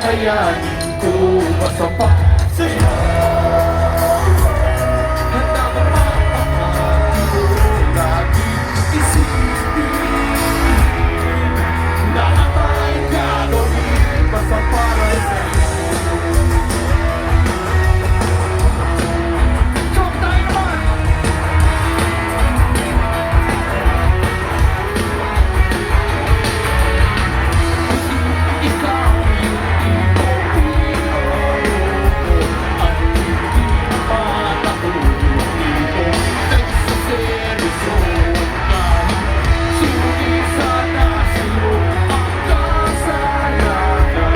Kakayanin ko masapak sa'yo. Handa ka mapakatulog, laging isipin lahat ay gagawin basta para sa'yo. Joke tayo naman! Ikaw yung at hindi matatulog dito. Nagsaseryoso kahit sulit sana sa'yo ang kasalanan.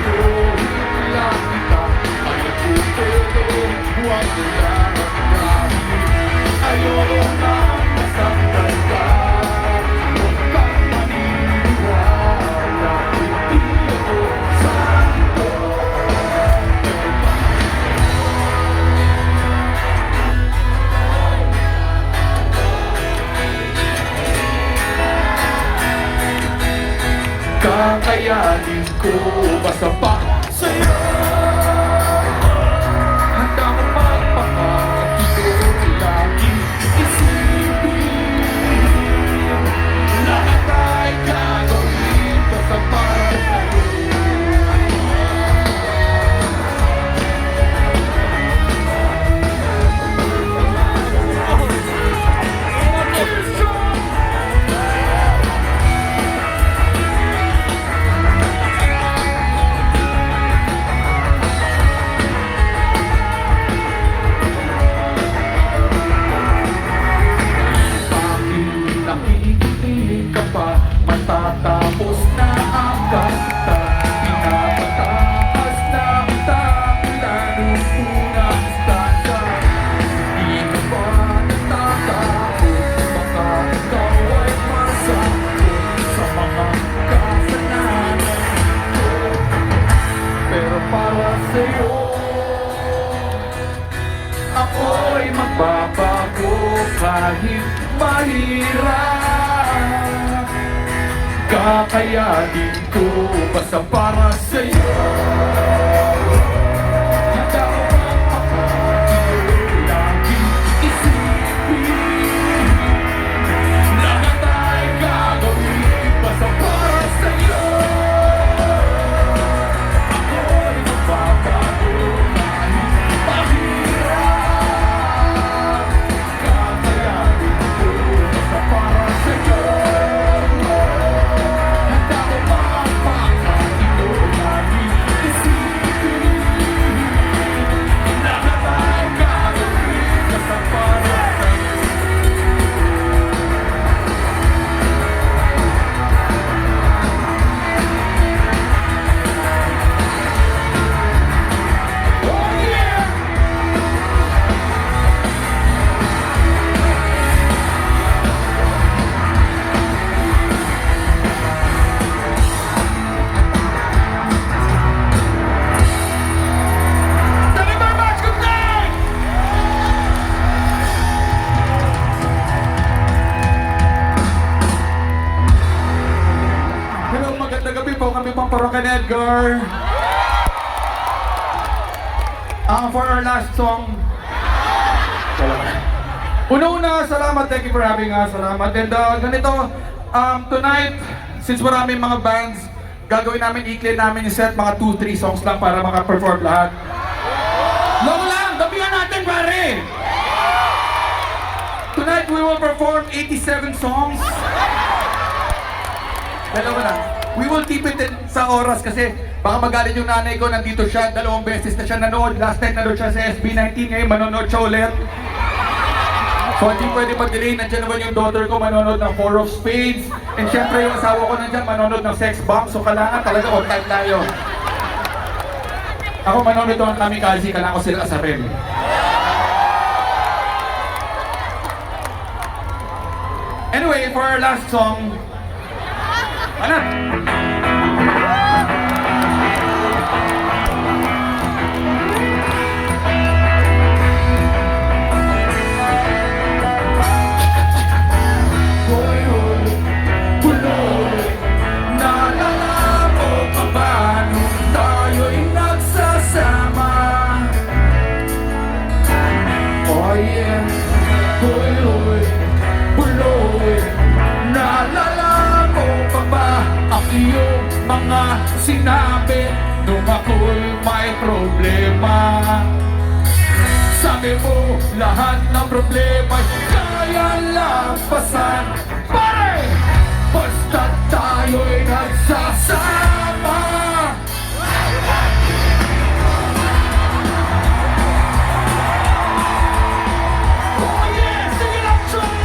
Tutuloy lang kita, kaya tutuloy, huwag lang dahil ayoko nang masaktan ka. Huwag kang maniniwala, hindi ako santo. Kakayanin ko basta pa sa'yo. Handa ko magpakatulog, laging isipin lahat ay gagawin basta para sa'yo. Bakit nakikinig ka pa? Matatapos na ang kanta. Pinapatakas na kita mula nung unang stanza. Di ka ba natatakot? Baka ikaw ay masakot sa mga kasalanan ko. Pero para sa'yo ako'y magbabago kahit mahirap. Kakayanin ko basta para sa'yo. Handa ko magpakatulog, laging isipin lahat ay gagawin basta para sa'yo. Ako'y magbabago kahit mahirap. Kakayanin ko basta para sa'yo. Handa ko magpakatulog, laging isipin lahat ay gagawin basta para sa'yo. Oh yeah! Thank you very much. Good night! Hello, magandang gabi po. Kami pang Parokan Edgar. For our last song, una-una, salamat. Thank you for having us. Salamat. And ganito, tonight, since maraming mga bands, gagawin namin, i-clear namin yung set, mga 2-3 songs lang para maka-perform lahat. Long lang! Gabihan natin, pare! Tonight, we will perform 87 songs. Dalawa lang. We will keep it sa oras kasi baka magalit yung nanay ko, nandito siya, 2 beses na siya nanood. Last night nanood siya sa SB19, ngayon manonood siya ulit. So hindi pwede mag-delay, nandiyan naman yung daughter ko manonood ng 4 of Spades. And syempre yung asawa ko nandiyan manonood ng Sex Bomb. So kailangan talaga on time tayo. Ako manonood ng Kamikaze, kailangan ko sila asapin. Anyway, for our last song, ano? Naalala mo pa ba nung iyong mga sinabi nung ako'y may problema. Sabi mo, lahat ng problema'y kaya lampasan. Pare! Basta tayo'y nagsasama. Oh yeah! Sige lang, Chong!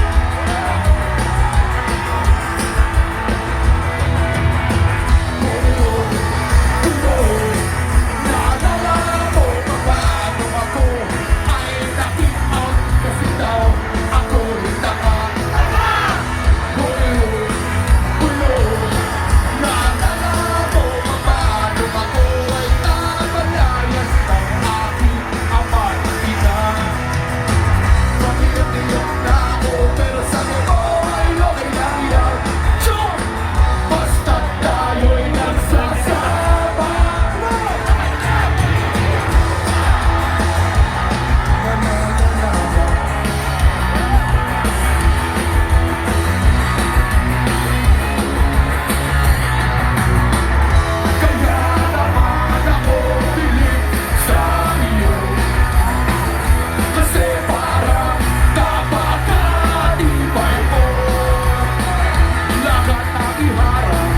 Naalala mo ba paano ako ay nakipag kasi daw ako'y taka. Naalala mo ba paano ako ay nakalayas ng aking ama't ina. Pamilya-milyon na ako pero sabi mo ay okay lang yan. Chong! Basta tayo'y nagsasama. Kaya naman ako bilib sa iyo. Kasi parang napakatibay mo. Lahat ng iharap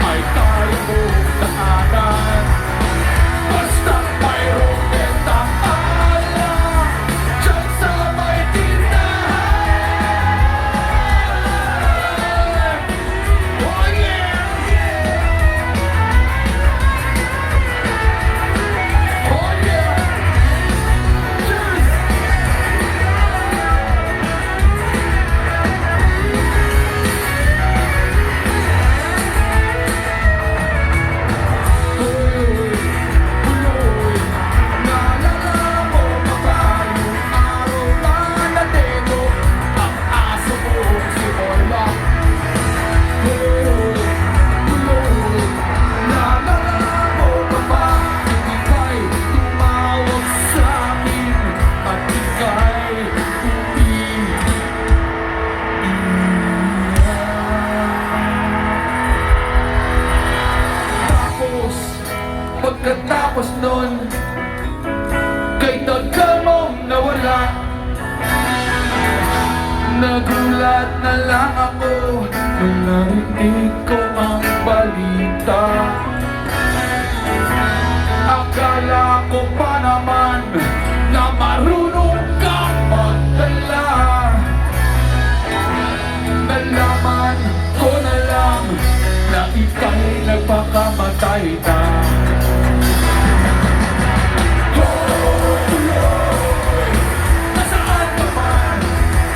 ay kaya mo daanan. Basta mayroong bentang ala dyan sa may tindahan. Oh yeah! Oh yeah! Cheers! Naalala mo ba ba yung araw na natego ang aso mo si Orla? Naalala mo ba ba yung ika'y tumawag sa amin at ika'y tapos, pagkatapos nun, kay tagal mong nawala. Nagulat na lang ako nung narinig ko ang balita. Akala ko pa naman na marunong kang magdala. Nalaman ko na lang na ika'y nagpakamatay na. Nasaan ka man?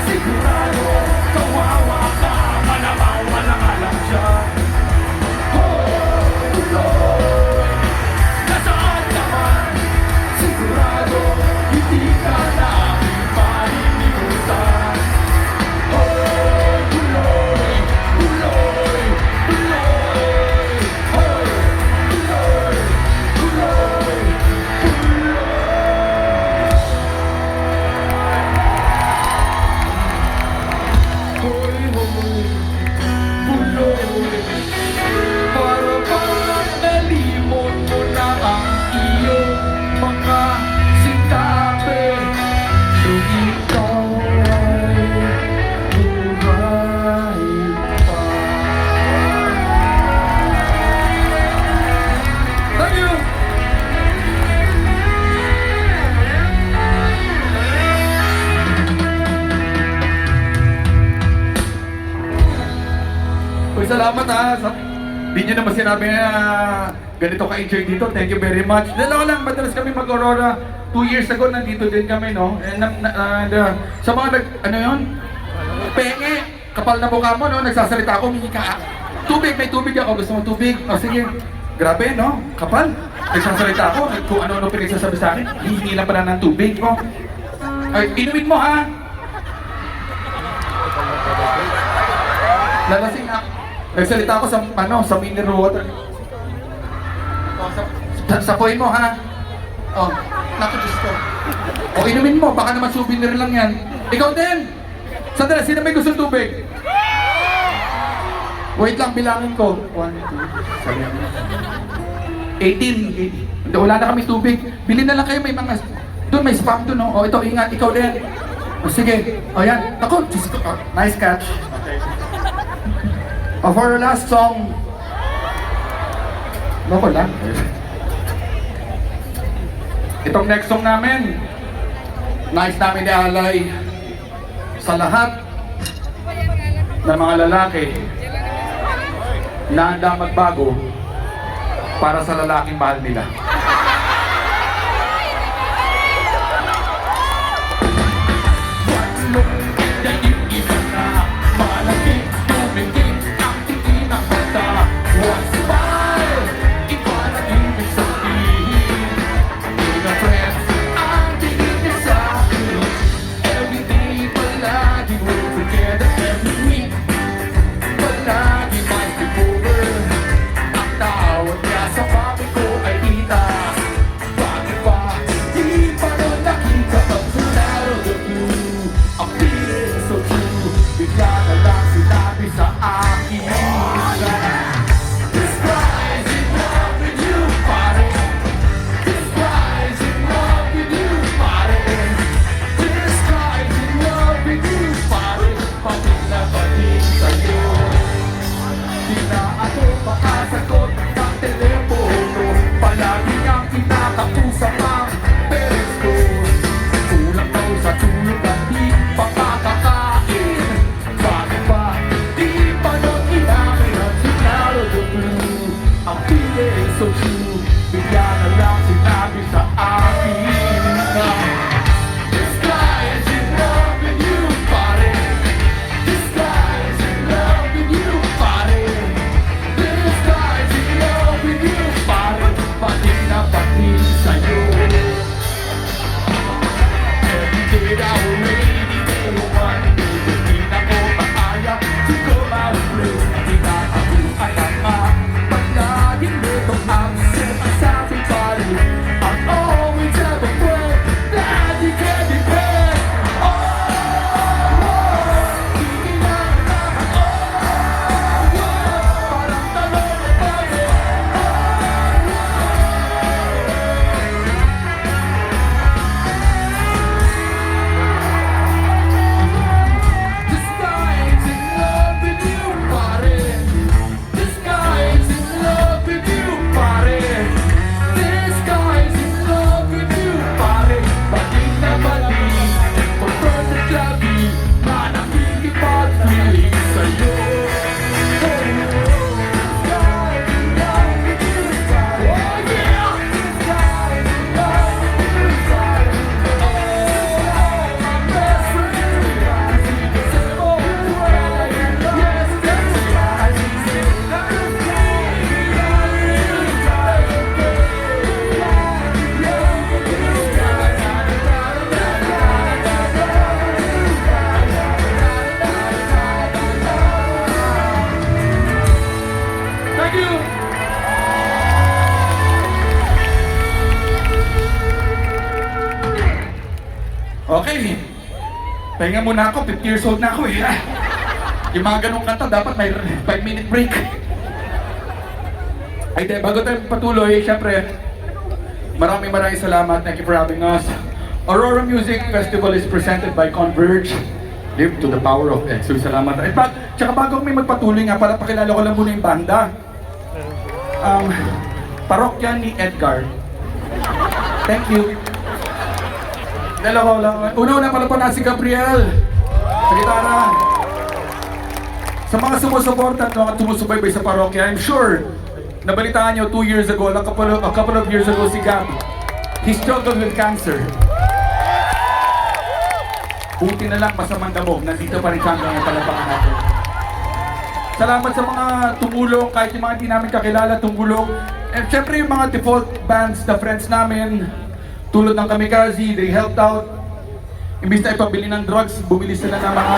Sigurado kawawa ka, malamang walang alam dyan. Nasaan ka man? Sigurado hindi ka namin malilimutan. Tuloy, tuloy, tuloy. Tuloy, tuloy, hoy, hoy, tuloy. Para bang nalimot mo na ang iyong mga sinabi nung ikaw ay buhay pa. Thank you! Uy, salamat ha. Di nyo naman sinabi na ganito ka-enjoy dito. Thank you very much. Dalawa lang, madalas kami mag-Aurora. 2 years ago, nandito din kami, no? And, sa mga ano yun? Penge! Kapal na mukha mo, no? Nagsasalita ako, humingi ka. Tubig, may tubig ako. Gusto mo tubig? O sige. Grabe, no? Kapal. Nagsasalita ako. Kung ano-ano pinagsasabi sa akin. Hihingi lang pala ng tubig, oh. Ay, inumin mo, ha? Lalasing na. Nagsalita ako sa, sa mineral water. Sapuin mo, ha? Oh, naku, Diyos ko. O, inumin mo. Baka naman souvenir lang yan. Ikaw din! Sandali, sino may gusto tubig? Wait lang, bilangin ko. 1, 2, 7, 18. Hindi, wala na kami tubig. Bili na lang kayo, may mga... Doon, may spam doon, no? O, ito, ingat, ikaw din. O, sige. O, yan. Ako, Diyos ko. Oh, nice catch. Okay. O, for our last song... Loko lang. Itong next song namin, nice namin ialay sa lahat ng mga lalaki na handa magbago para sa lalaking mahal nila. Okay. Pahinga muna ako, 50 years old na ako eh. Yung mga ganong kanta, dapat may 5-minute break. Ay, bago tayo patuloy, syempre, maraming salamat. Thank you for having us. Aurora Music Festival is presented by Converge. Live to the power of X. So, salamat. At tsaka bago kami magpatuloy nga, para pakilala ko lang muna yung banda. Parokya ni Edgar. Thank you. Dalawa lang. Una-una pala pa na si Gabriel. Sa gitara. Sa mga sumusuporta at mga sumusubaybay sa parokya, I'm sure, nabalitaan nyo 2 years ago, a couple of years ago si Gab. He struggled with cancer. Buti na lang masamang damo, nandito pa rin siya hanggang palapakan natin. Salamat sa mga tumulong, kahit yung mga hindi namin kakilala, tumulong. And syempre yung mga default bands, the friends namin, tulad ng Kamikaze, they helped out. Imbis na ipabili ng drugs, bumili sila ng mga...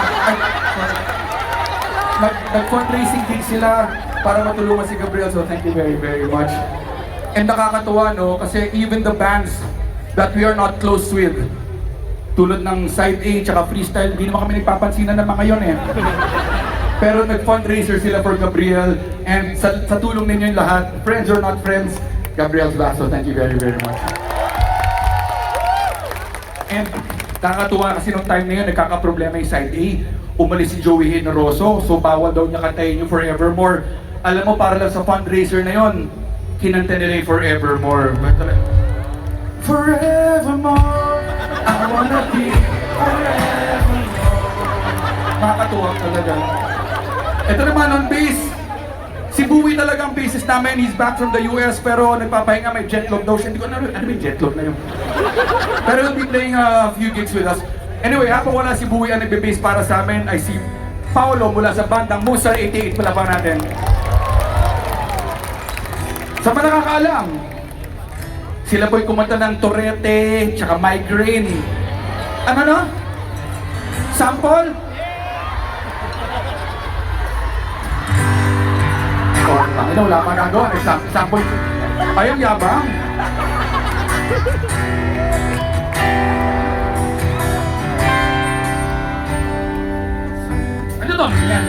Nag-fundraising din sila para matulungan si Gabriel, so thank you very, very much. And nakakatuwa, no? Kasi even the bands that we are not close with, tulad ng Side A tsaka Freestyle, hindi naman kami nagpapansinan ng mga yon eh. Pero nag-fundraiser sila for Gabriel. And sa tulong ninyo yung lahat, friends or not friends, Gabriel's Baso, thank you very, very much. And nakakatuwa kasi nung time na yun, nagkakaproblema yung side A. Umalis si Joey Generoso, so bawal daw niya kantayin yung Forevermore. Alam mo, para lang sa fundraiser na yun, kinanta nila yung Forevermore. Forevermore, I wanna be forevermore. Nakakatuwa talaga. Ito naman on bass. Si Bowie talaga ang bassist namin. He's back from the US pero nagpapahinga, may jet lag daw siya. Hindi ko ano yung jet lag na yun. Pero he'll be playing a few gigs with us. Anyway, habang wala si Bowie ang nagbe-bass para sa amin, ay si Paolo mula sa bandang Musa 88. Palapang natin. Sa mga nakakaalam, sila po'y kumanta ng Torete, tsaka Migraine. Ano no? Sample? Oh, ano, wala pa nagawa. Sample. Ayang yabang. Ano to? Yan.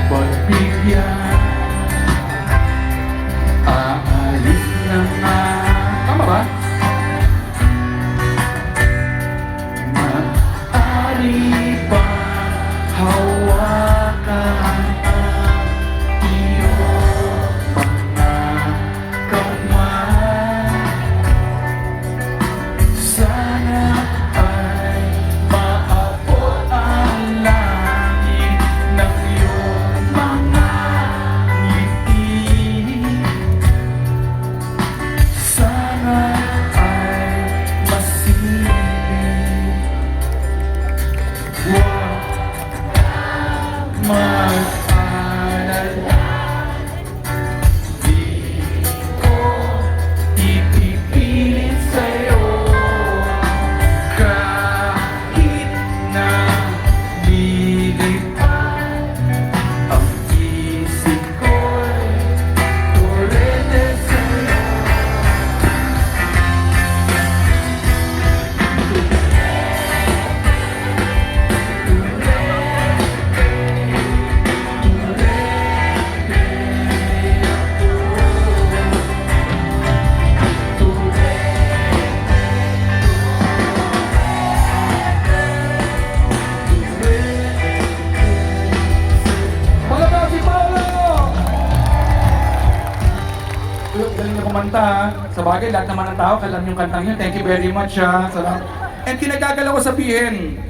Pagbigyan, aalis na nga. Tama ba? Maaari ba hawakan ang iyong mga kamay? Sana ay maabot ang langit ng iyong mga ngiti. Sana ay masilip. Huwag mag-alala. Di ko ipipilit sa'yo kahit na lilipad ang isip ko'y turete sa'yo. Maganda si Paolo! Galing na kumanta ha. Sa bagay, lahat naman ng tao, kalam yung kantang yun. Thank you very much ha. Salamat. And kinagagala ko sabihin,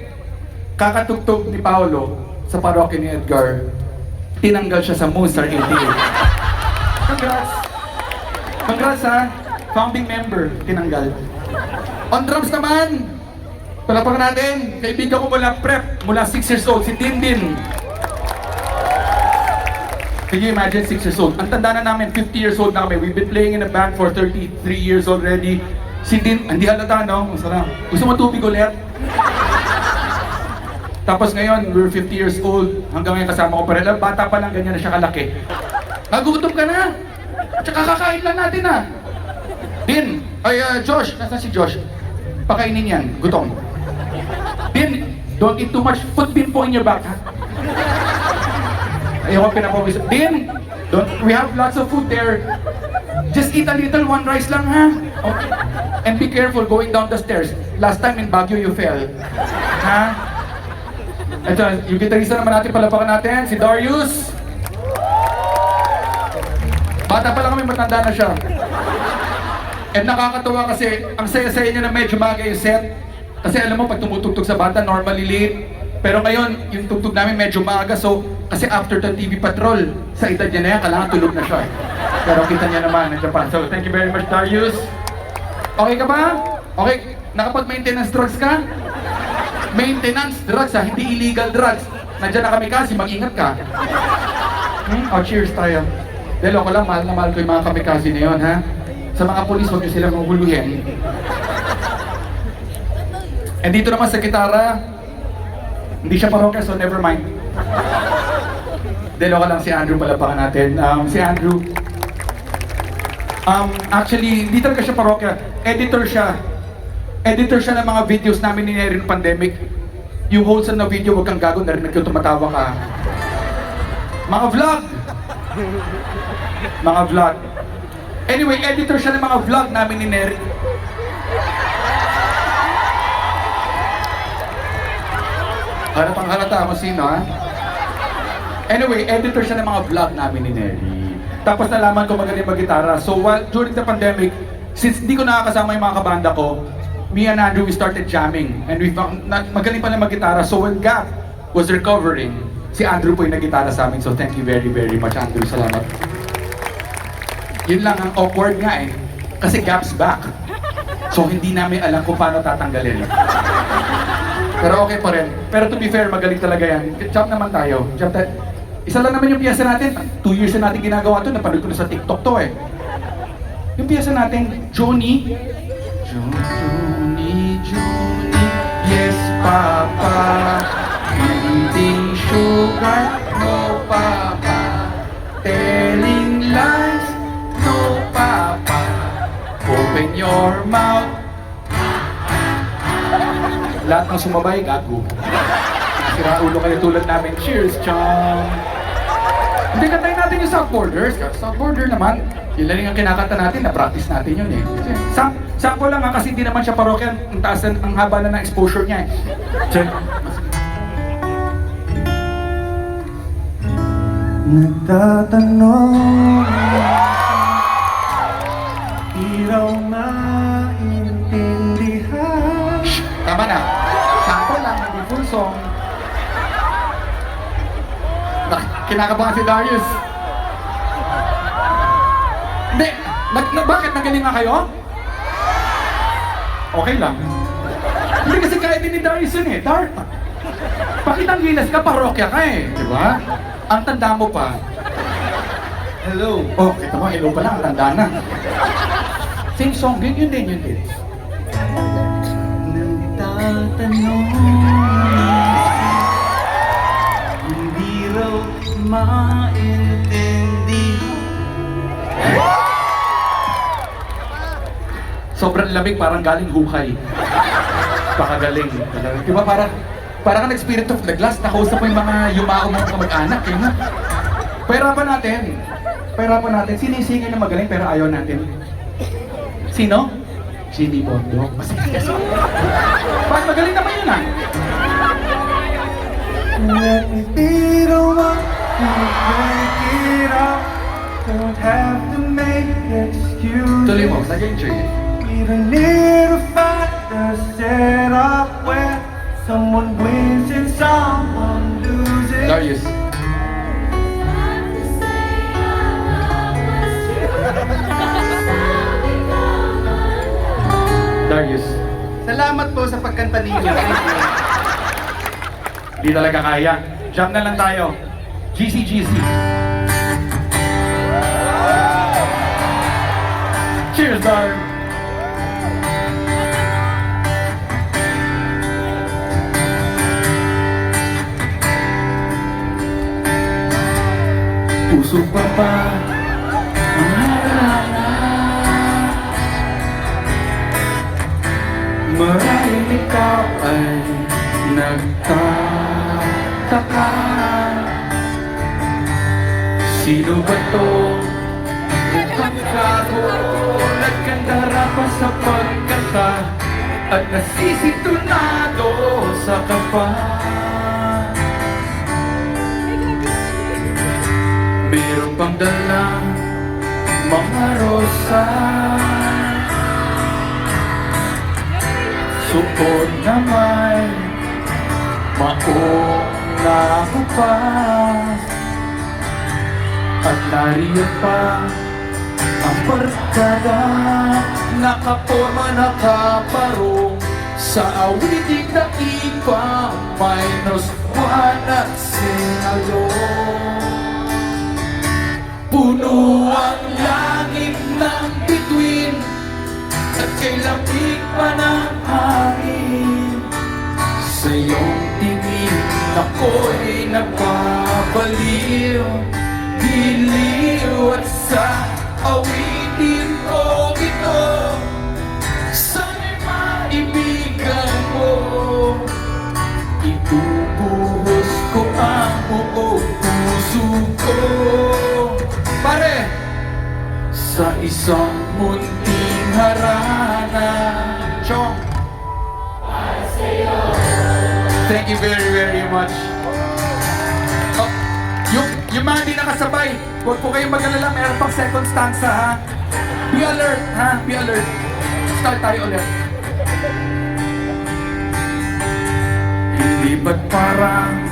kakatugtog ni Paolo sa parokya ni Edgar, tinanggal siya sa Musa 88. Congrats! Congrats ha! Founding member, tinanggal. On drums naman, palapakan natin, kaibigan ko mula prep, mula 6 years old, si Dindin. Can you imagine 6 years old? Ang tanda na namin, 50 years old na kami. We've been playing in a band for 33 years already. Si Din, hindi halata no? Masarap. Gusto mo tubig ulit? Tapos ngayon, we're 50 years old. Hanggang ngayon kasama ko pa rin. Bata pa lang, ganyan na siya kalaki. Nagutom ka na? Tsaka kakain lang natin ah. Din, ay Josh, nasaan si Josh? Pakainin yan, gutom. Din, don't eat too much. Put bimpo in your back ha? Ayoko pinapawis. Din, we have lots of food there. Just eat a little, one rice lang ha? Okay. And be careful going down the stairs. Last time in Baguio you fell. Ha? Ito, yung gitarista naman natin, palapakan natin, si Darius. Bata pa lang kami, matanda na siya. And nakakatawa kasi, ang saya-saya niya na medyo maaga yung set. Kasi alam mo, pag tumutugtog sa bata, normally late. Pero ngayon, yung tugtog namin medyo maaga, so, kasi after the TV Patrol, sa edad niya na yan, kailangan tulog na siya. Pero kita niya naman, nandiyan pa. So, thank you very much, Darius. Okay ka ba? Okay, nakapag-maintenance drugs ka? Maintenance drugs ha, hindi illegal drugs. Nandiyan na kami kasi, mag-ingat ka. Oh, cheers tayo. Dahil ako lang, mahal na mahal ko yung mga kamikaze na yun, ha? Sa mga polis, huwag nyo silang mahuluhin. And dito naman sa gitara, hindi siya parokya, so never mind. Dahil ako lang si Andrew, palapakan natin. Si Andrew, actually, hindi talaga siya parokya. Editor siya editor siya ng mga videos namin ni Neri ng pandemic. Yung wholesome na video, wag kang gago, narinig ko tumatawa ka. Mga vlog! Mga vlog. Anyway, editor siya ng mga vlog namin ni Neri. Halatang halata mo sino, ha? Anyway, editor siya ng mga vlog namin ni Neri. Tapos nalaman ko magaling mag-gitara. So during the pandemic, since di ko nakakasama yung mga kabanda ko, me and Andrew, we started jamming. And we found, magaling pala mag-gitara. So when Gap was recovering, si Andrew po yung nag-gitara sa amin. So thank you very, very much, Andrew. Salamat. Yun lang, ang awkward nga eh. Kasi Gap's back. So hindi namin alam kung paano tatanggalin. Pero okay pa rin. Pero to be fair, magaling talaga yan. Jump naman tayo. Isa lang naman yung piyesa natin. 2 years na natin ginagawa to. Napanood ko na sa TikTok to eh. Yung piyesa natin, Johnny. Johnny, yes papa. Eating sugar, no papa. Telling lies, no papa. Open your mouth. Lahat ng sumabay, gago. Sira ulo kayo tulad namin. Cheers, chong! Hindi, kantayin natin yung Southboarders. Southboarder naman. Yun lang yung kinakanta natin, na-practice natin yun eh. Sakto lang nga kasi hindi naman siya parokyan. Ang taas, ang haba na ng exposure niya eh. Nagtatanong, di raw maintindihan. Tama na. Sakto lang, hindi full song. Kinakabahan si Darius. Hindi, bakit nagaling nga kayo? Okay lang. Hindi kasi kaya din ni Darius yun eh. Pakitang gilas ka, parokya ka eh. Di ba? Ang tanda mo pa. Hello. Oh, kita mo, hello pa lang, ang tanda na. Same song, yun din. Nagtatanong, hindi raw maintindihan. Sobrang lamig, parang galing hukay. Pakagaling. Di ba parang nag-spirit of the glass, nakausap mo yung mga yumao mo kamag-anak. Eh, na? Pahirapan natin. Sinisingin na magaling pero ayaw natin. Sino? Jimmy Bondo. Bakit magaling naman yun ah? Let me be the one to break it up. Don't have to make excuses. Tuloy mo, lagay yung tree. We don't need a fight to set up where someone wins and someone loses. Darius. Darius. Salamat po sa pagkanta ninyo. Di talaga kaya. Jump na lang tayo. GC. Cheers, Dar! Puso pa ba ang harana? Marahil ikaw ay nagtataka. Sino ba to? Nagkakago, nagkandara pa sa pagkanta at nasisitunado sa kapa. Meron pang dalang mga rosas, suot na may maong nakupas. At nariyan pa ang barkada, nakaporma, nakaparong sa awiting na iba, minus one at sinalo. Puno ang langit ng bituin at kay lamig pa ng hangin. Sa iyong tingin ako'y napabaliw, diliw at sa awitin ko ito. Sana'y maibig sa isang munting harana. Chong! Thank you very, very much. Oh, yung mga hindi nakasabay, huwag po kayong mag-alala, meron pang second stanza ha. Be alert ha, be alert. Start tayo ulit. Hindi ba't parang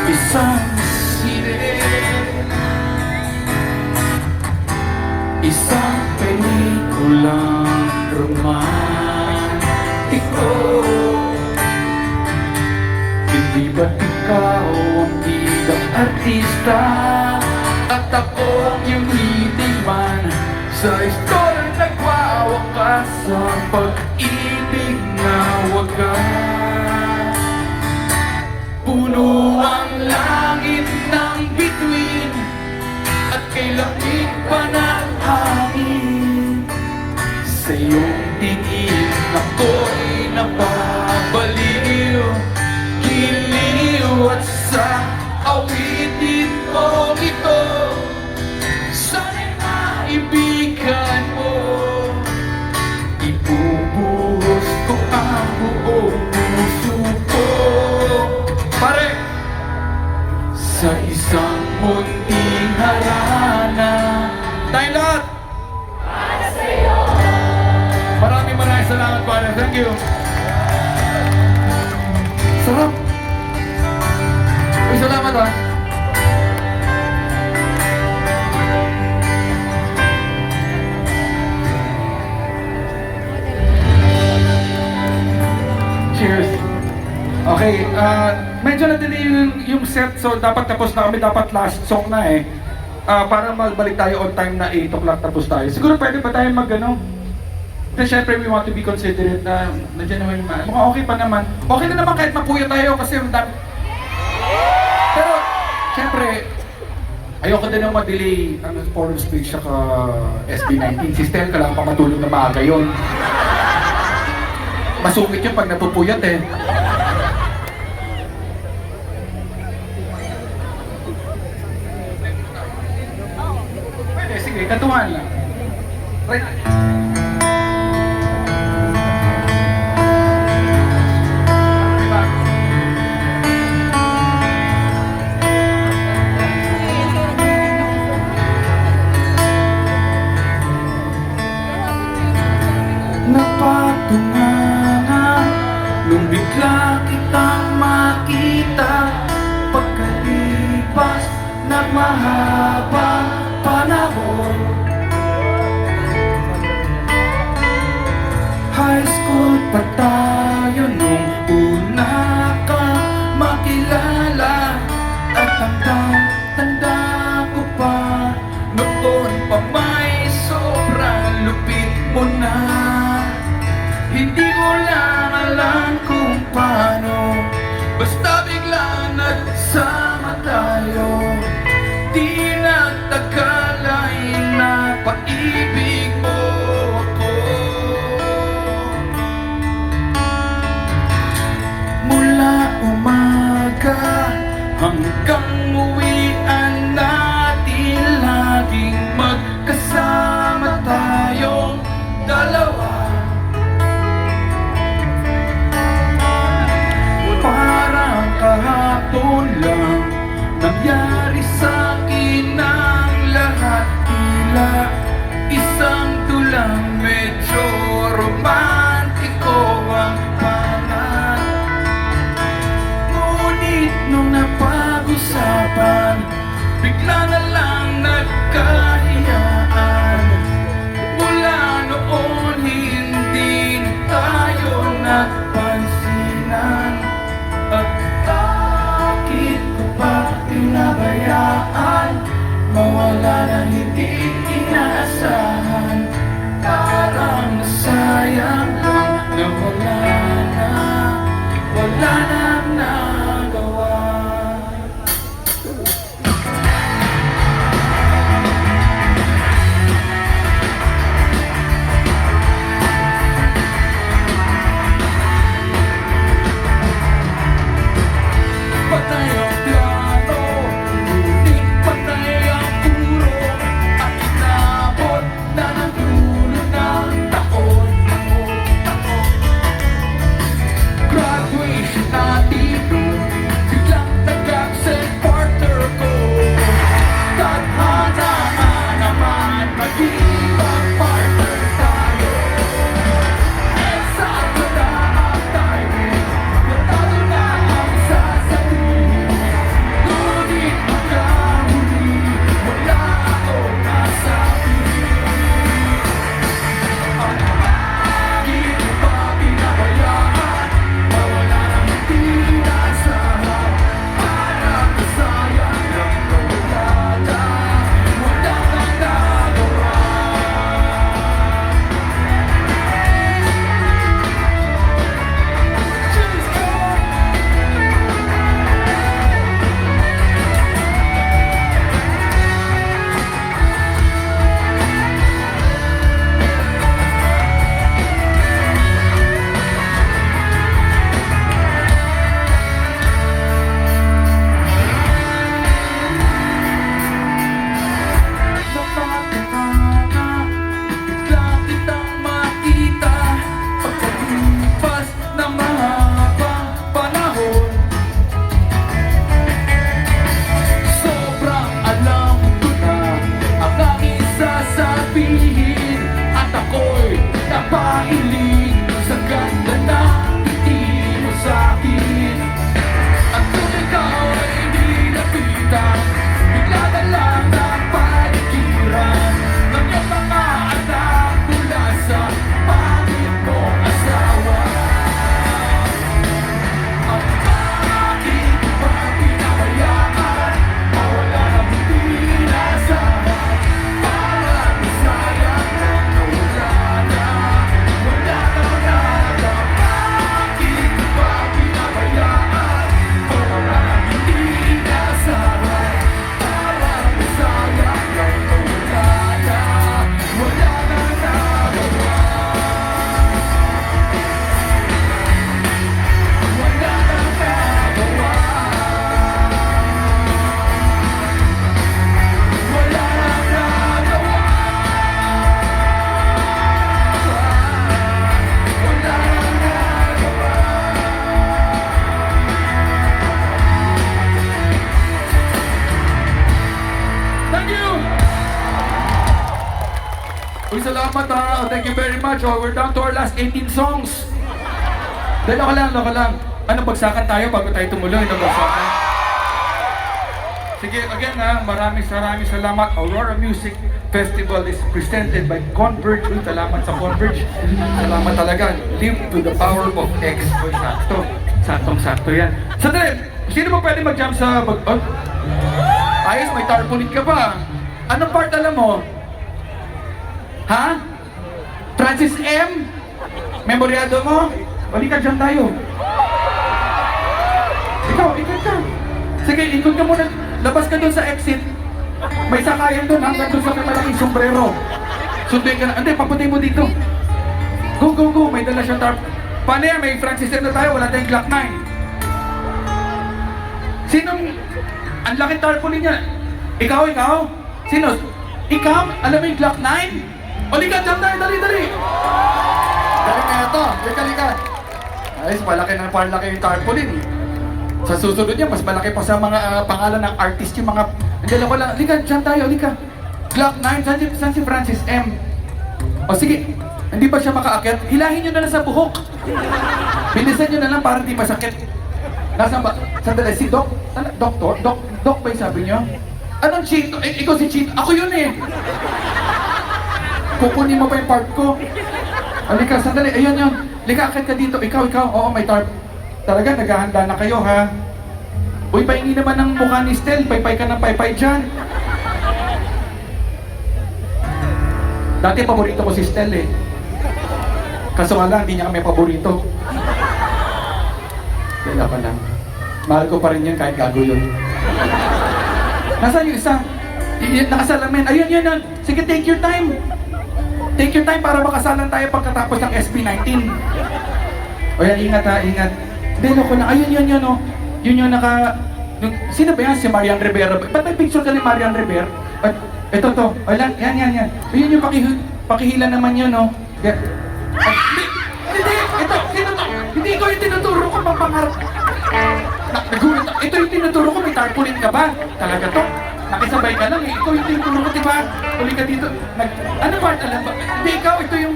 isang sirena, isang pelikulang romantiko? Hindi ba't ikaw ang bidang artista at ako yung leading man sa istorya nagwawakas sa pag-ibig na wagas? Puno ang langit ng bituin at kay lamig pa ng hangin. Sa iyong tingin ako'y napabaliw, giliw at sa awitin mo ito. Sana'y maibigan mo, ibubuhos ko ang buong puso ko. Pare! Sa isang munting harana. Tayong lahat! Para sa'yo! Maraming salamat, pare. Thank you. Sarap! Ay, salamat ha. Cheers! Okay, medyo na-delay yung set, so dapat tapos na kami, dapat last song na eh. Para magbalik tayo on time na 8 o'clock tapos tayo. Siguro pwede ba tayo mag-ano? Kasi syempre we want to be considerate na nandiyan naman yung mga okay pa naman. Okay na naman kahit mapuya tayo kasi ang dami. Pero, syempre, ayoko din naman ma-delay ang forum speech sa SB19. Si Stel, kailangan pa matulog na maaga yun. Masungit yun pag napupuyat eh. Pwede, sige, katuhan lang. Right. Napatunganan nung bigla kitang makita pagkalipas ng mahabang panahon. High school pa tayo nung una ka makilala, at tanda ko pa noon pa may sobrang lupit mo na. Hindi ko lang alam kung paano, basta bigla nagsama tayo. Di nagtagal ay napaibig mo ako. Mula umaga hanggang uwian natin, laging magkasama tayong dalawa. Parang kahapon lang nangyari sa'kin ang lahat, tila isang tulang medyo romantiko ang panahon. Ngunit nung napag-usapan, bigla na lang nagkahiyaan. Mula noon hindi tayo nagpansinan, at bakit ko ba pinabayaan? salamat ha. Oh, thank you very much. Oh, we're down to our last 18 songs. Dahil loko lang. Ano, bagsakan tayo bago tayo tumuloy? Ano, bagsakan? Sige, again ha, maraming salamat. Aurora Music Festival is presented by Converge. Uy, salamat sa Converge. Salamat talaga. Live to the power of X. Uy, sakto. Saktong-sakto yan. Sandali, sino ba pwede mag-jump sa oh? Ayos, may tarpaulin ka pa. Anong part alam mo? Ha? Francis M? Memoryado mo? Balik ka dyan tayo. Ikaw, ikot ka. Sige, ikot ka muna. Labas ka doon sa exit. May sakayan doon hanggang doon sa may malaking sombrero. Sunduin ka na. Hindi, papuntin mo dito. Go. May dala siyang tarp. Paano yan? May Francis M na tayo. Wala tayong Glock 9. Sinong... Ang laking tarpaulin niya. Ikaw? Sino? Ikaw? Alam mo yung Glock 9? O, likat dyan tayo. Dali. Dali ka ito. Lika. Ayos, malaki yung tarpaulin. Sa susunod niya, mas malaki pa sa mga pangalan ng artist yung mga... Hindi lang ko lang. Lika, dyan tayo. Glock 9, saan si Francis M? O sige, hindi ba siya makaakyat? Hilahin nyo na lang sa buhok. Bilisan nyo na lang para hindi masakit. Nasaan ba? Sandali, si Doc? Doktor? Doc ba yung sabi nyo? Anong Chito? Ikaw si Chito. Ako yun eh. Kukunin mo pa yung part ko. Halika, sandali. Ayun yun. Lika, akit ka dito. Ikaw. Oo, may tarp. Talaga, naghahanda na kayo, ha? Uy, pahingi naman ng mukha ni Stel. Paypay ka ng paypay dyan. Dati, paborito ko si Stel, eh. Kaso nga lang, hindi niya kami paborito. Wala pa lang. Mahal ko pa rin yun kahit gago yun. Nasaan yung isa? Nakasalamin. Ayun, yun. Sige, take your time. Take your time para makasalan tayo pagkatapos ng SB19. O yan, ingat ha, ingat. Hindi, loko na. Ayun, yun, oh. Yun yung sino ba yan? Si Marian Rivera. Ba't may picture ka ni Marian Rivera? Ito. O yan. Ayun yung pakihila naman yun, oh. Yan. Hindi! Ito! Sino to? Hindi ko yung tinuturo ko papangarap. Nagulat. Ito yung tinuturo ko. May tarpaulin ka ba? Talaga to? Nakisabay ka lang eh. Ito yung tinuturo ko, diba? Uli ka dito. Ano ba? Alam ba? Hindi, ikaw. Ito yung...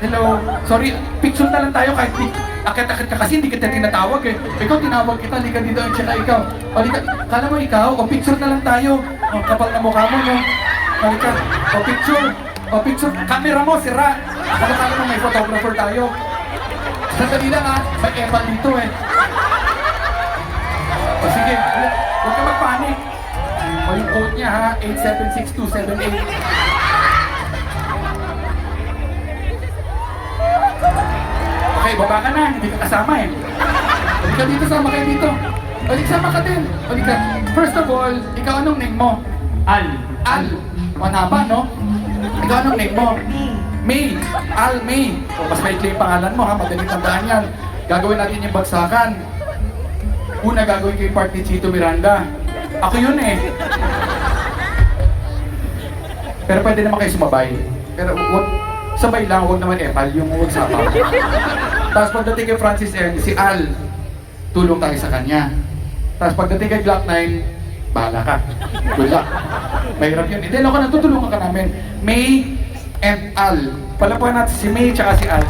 Hello. Sorry. Picture na lang tayo kahit di... Akit-akit ka kasi hindi kita tinatawag eh. Ikaw tinawag kita. Halika dito. Tsaka ikaw. Halika. Kala mo ikaw? O picture na lang tayo. O kapal na mukha mo, no? Halika. O picture. Camera mo, sira. Kala mo may photographer tayo. Sandali lang ha. May eval dito eh. O sige. Huwag ka magpanik. O yung code niya ha. 876-278. Okay, baba ka na. Hindi ka kasama eh. Halika dito, sama kayo dito. Halika, sama ka din. Halika. First of all, ikaw anong name mo? Al. Manaba, no? Ikaw anong name mo? May. May. O, mas maikli yung pangalan mo ha. Madaling tandaan yan. Gagawin natin yung bagsakan. Una, gagawin ko yung part ni Chito Miranda. Ako yun eh. Pero pwede naman kayo sumabay. Pero wag, sabay lang, huwag naman epal, yung huwag sabaw. Tapos pagdating kay Francis M, si Al, tulong tayo sa kanya. Tapos pagdating kay Glock 9, bahala ka. Good luck. Mahirap yun. Hindi, loko na, tutulungan ka namin. May and Al. Palapuan natin si May tsaka si Al.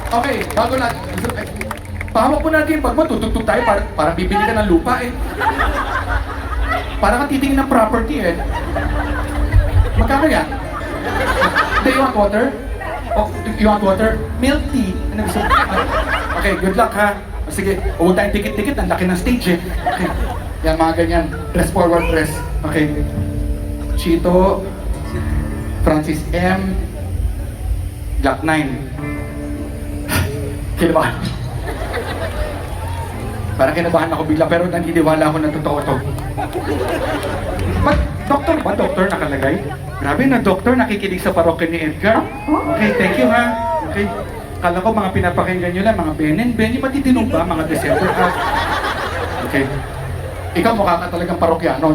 Okay, bago natin. Pahawak po natin yung bag mo, tutugtog tayo, parang bibili ka ng lupa eh. Parang kang titingin ng property eh. Magkano yan? Do you want water? Oh, you want water? Milk tea. Ano gusto? Okay, good luck ha. Sige, huwag tayong dikit-dikit. Ang laki ng stage eh. Okay. Yan, mga ganyan. Press forward, press. Okay. Chito, Francis M, Glock 9. Kinabahan. Parang kinabahan ako bigla pero naniniwala ako na totoo to. Ba't doktor ba? Doktor nakalagay? Grabe na doktor nakikinig sa parokya ni Edgar. Okay, thank you ha. Okay. Kala ko mga pinapakinggan nyo lang, mga Ben, yung matitinong ba? Mga December ha? Okay. Ikaw mukha ka talagang parokyano.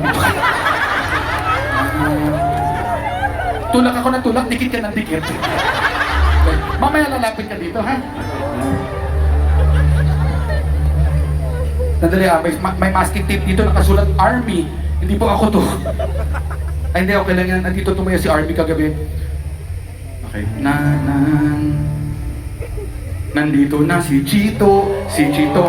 Tulak ako ng tulak, dikit ka ng dikit. Okay. Mamaya lalapit ka dito ha? Sandali may masking tape dito nakasulat Army. Hindi po ako to. Ay hindi, okay lang yan. Nandito tumaya si Army kagabi. Okay. Nandito na si Chito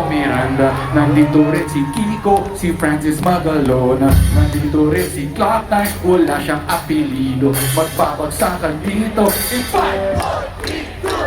Miranda. Nandito rin si Kiko, si Francis Magalona. Nandito rin si Clock9, wala siyang apelido. Magbabagsakan dito in 5, 4, 3, 2.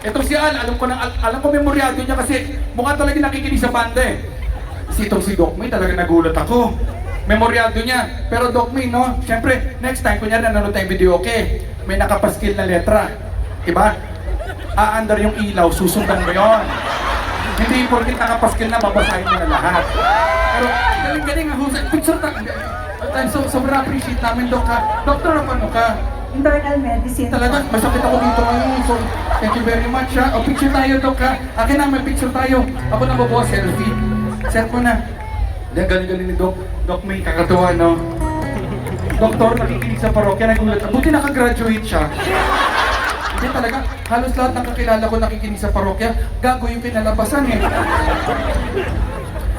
Itong si Al, alam ko memoryado niya kasi mukha talaga nakikinig sa banda eh. Kasi itong si Doc May, talaga nagulat ako. Memoryado niya. Pero Doc May, no? Siyempre, next time, kunyari nanonood tayong video, okay? May nakapaskil na letra. Diba? Aandar yung ilaw, susundan mo yun. Hindi porkit nakapaskil na, babasahin mo na lahat. Pero, galing-galing ang husay. Picture tayo. Sobrang appreciate namin, Doc, ha? Doctor, ano ka? Internal medicine. Talaga, masakit ako dito ngayon. So, thank you very much, ha? O, picture tayo, Doc, ha? Akin na, may picture tayo. Ako na babawa, selfie. Set mo na. Yan, galing-galing ni Doc. Doc May, kakatuwa, no? Doktor, nakikinig sa parokya, nagulat. Buti nakagraduate siya. Hindi talaga, halos lahat ng kakilala ko nakikinig sa parokya, gago yung kinalabasan eh.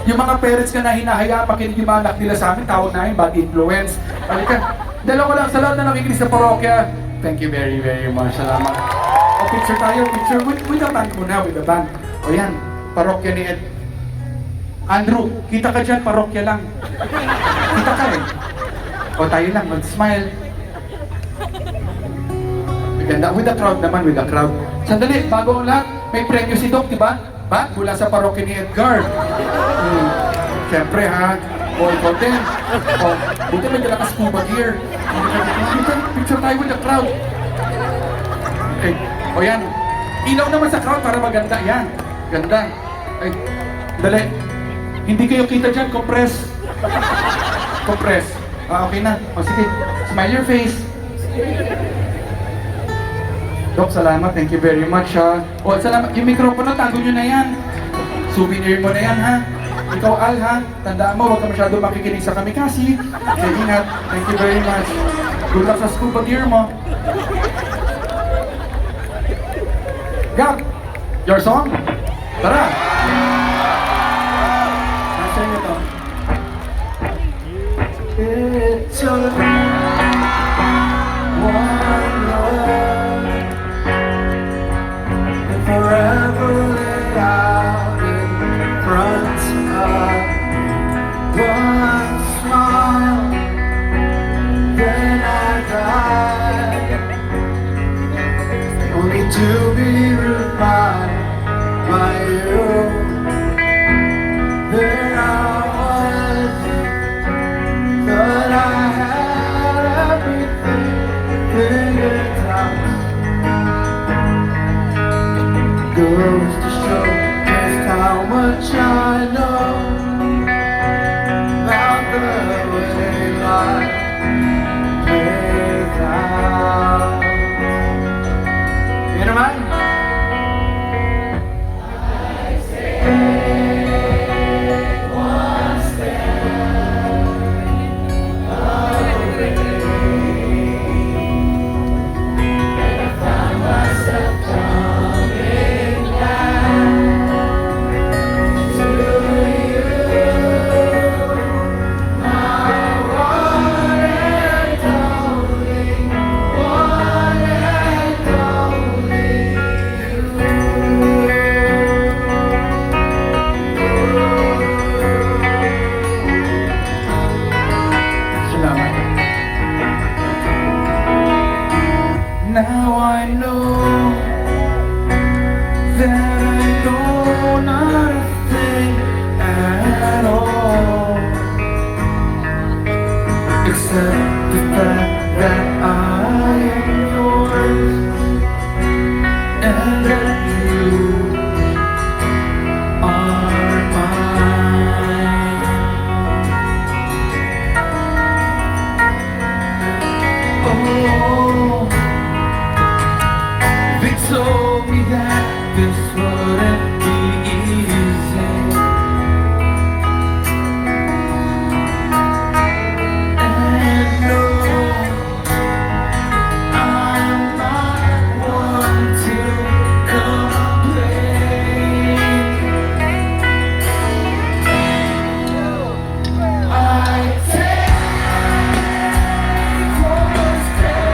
Yung mga parents ka na hinahaya, makinig yung mga anak nila sa amin, tawag namin, bad influence. Halika, dalawa lang sa lahat na nakikinig sa parokya. Thank you very, very much. Salamat. O, picture tayo, picture with the band muna, with the band. O yan, parokya ni Ed. Andrew, kita ka dyan, parokya lang. Kita ka eh. O tayo lang, mag-smile. Maganda. With the crowd naman, with the crowd. Sandali, bago ang lahat, may premyo si Doc, di ba? Ba? Mula sa parokya ni Edgar. Siyempre ha, all content. O, buti may dala ka scuba gear. Picture tayo with the crowd. Okay. O yan. Ilaw naman sa crowd para maganda. Yan. Ganda. Ay, dali. Hindi kayo kita dyan. Compress. Compress. Ah, okay na. O sige. Smile your face. Dok, salamat. Thank you very much ha. O, salamat. Yung mikropono, tago nyo na yan. Souvenir mo na yan ha. Ikaw, Al ha. Tandaan mo, huwag ka masyado makikinig sa kamikasi. Okay, ingat. Thank you very much. Good luck sa scuba gear mo. Gab, your song? Tara! Nasa inyo to. It's all one love, and forever laid out in front of one smile. Then I died, only to be revived by you. There I was, thought I had everything figured out. Goes to show just how much I know about the way life plays out. Yan naman. Now I know that I know not a thing at all, except the fact that I am yours and that you are mine. Oh, they told me that this wouldn't be easy, and no, I'm not one to complain. I take one step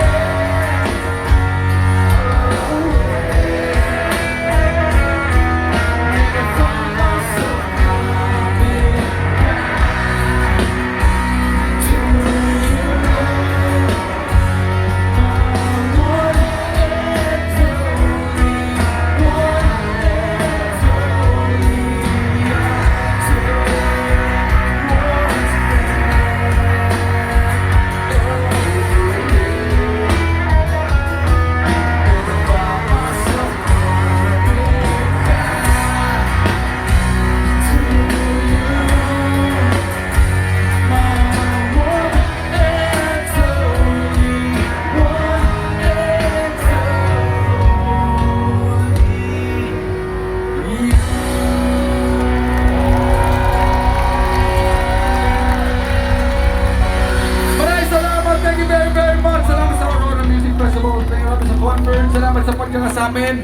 Maraming salamat. Thank you very, very much. Salamat sa Aurora Music Festival. Salamat sa Conference. Salamat sa pagkaka sa amin.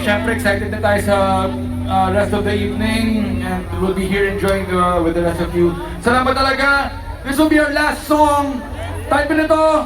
Syempre, excited na tayo sa rest of the evening. And we'll be here enjoying with the rest of you. Salamat talaga. This will be our last song. Type in ito.